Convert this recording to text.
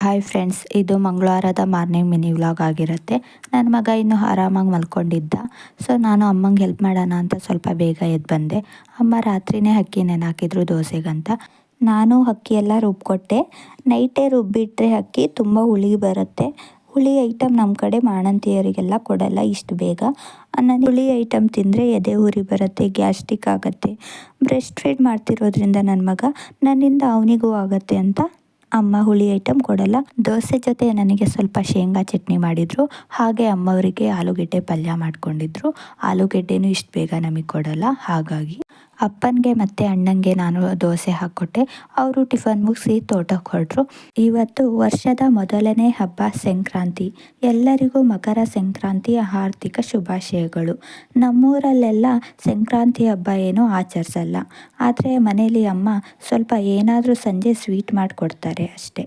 Hi friends, ಇದು ಮಂಗಳವಾರದ morning mini vlog ಆಗಿರುತ್ತೆ. ನನ್ನ ಮಗ ಇನ್ನೂ ಆರಾಮಾಗಿ ಮಲ್ಕೊಂಡಿದ್ದ. ಸೊ ನಾನು ಅಮ್ಮಂಗೆ ಹೆಲ್ಪ್ ಮಾಡೋಣ ಅಂತ ಸ್ವಲ್ಪ ಬೇಗ ಎದ್ದು ಬಂದೆ. ಅಮ್ಮ ರಾತ್ರಿನೇ ಅಕ್ಕಿ ನೆನೆ ದೋಸೆಗಂತ. ನಾನು ಅಕ್ಕಿ ಎಲ್ಲ ರುಬ್ಕೊಟ್ಟೆ. ನೈಟೇ ರುಬ್ಬಿಟ್ರೆ ಅಕ್ಕಿ ತುಂಬ ಹುಳಿ ಬರುತ್ತೆ. ಹುಳಿ ಐಟಮ್ ನಮ್ಮ ಕಡೆ ಮಾಣಂತಿಯರಿಗೆಲ್ಲ ಕೊಡಲ್ಲ ಇಷ್ಟು ಬೇಗ. ನಾನು ಹುಳಿ ಐಟಮ್ ತಿಂದರೆ ಎದೆ ಉರಿ ಬರುತ್ತೆ, ಗ್ಯಾಸ್ಟ್ರಿಕ್ ಆಗುತ್ತೆ. ಬ್ರೆಸ್ಟ್ ಫೀಡ್ ಮಾಡ್ತಿರೋದ್ರಿಂದ ನನ್ನ ಮಗ ನನ್ನಿಂದ ಅವನಿಗೂ ಆಗುತ್ತೆ ಅಂತ ಅಮ್ಮ ಹುಳಿ ಐಟಮ್ ಕೊಡಲ್ಲ. ದೋಸೆ ಜೊತೆ ನನಗೆ ಸ್ವಲ್ಪ ಶೇಂಗಾ ಚಟ್ನಿ ಮಾಡಿದರು. ಹಾಗೆ ಅಮ್ಮವರಿಗೆ ಆಲೂಗೆಡ್ಡೆ ಪಲ್ಯ ಮಾಡ್ಕೊಂಡಿದ್ರು. ಆಲೂಗೆಡ್ಡೆನೂ ಇಷ್ಟು ಬೇಗ ನಮಗೆ ಕೊಡಲ್ಲ. ಹಾಗಾಗಿ ಅಪ್ಪನಿಗೆ ಮತ್ತು ಅಣ್ಣಂಗೆ ನಾನು ದೋಸೆ ಹಾಕ್ಕೊಟ್ಟೆ. ಅವರು ಟಿಫನ್ ಮುಗಿಸಿ ತೋಟಕ್ಕೆ ಹೊರಟರು. ಇವತ್ತು ವರ್ಷದ ಮೊದಲನೇ ಹಬ್ಬ ಸಂಕ್ರಾಂತಿ. ಎಲ್ಲರಿಗೂ ಮಕರ ಸಂಕ್ರಾಂತಿಯ ಆರ್ಥಿಕ ಶುಭಾಶಯಗಳು. ನಮ್ಮೂರಲ್ಲೆಲ್ಲ ಸಂಕ್ರಾಂತಿ ಹಬ್ಬ ಏನೂ ಆಚರಿಸಲ್ಲ. ಆದರೆ ಮನೇಲಿ ಅಮ್ಮ ಸ್ವಲ್ಪ ಏನಾದರೂ ಸಂಜೆ ಸ್ವೀಟ್ ಮಾಡಿಕೊಡ್ತಾರೆ ಅಷ್ಟೇ.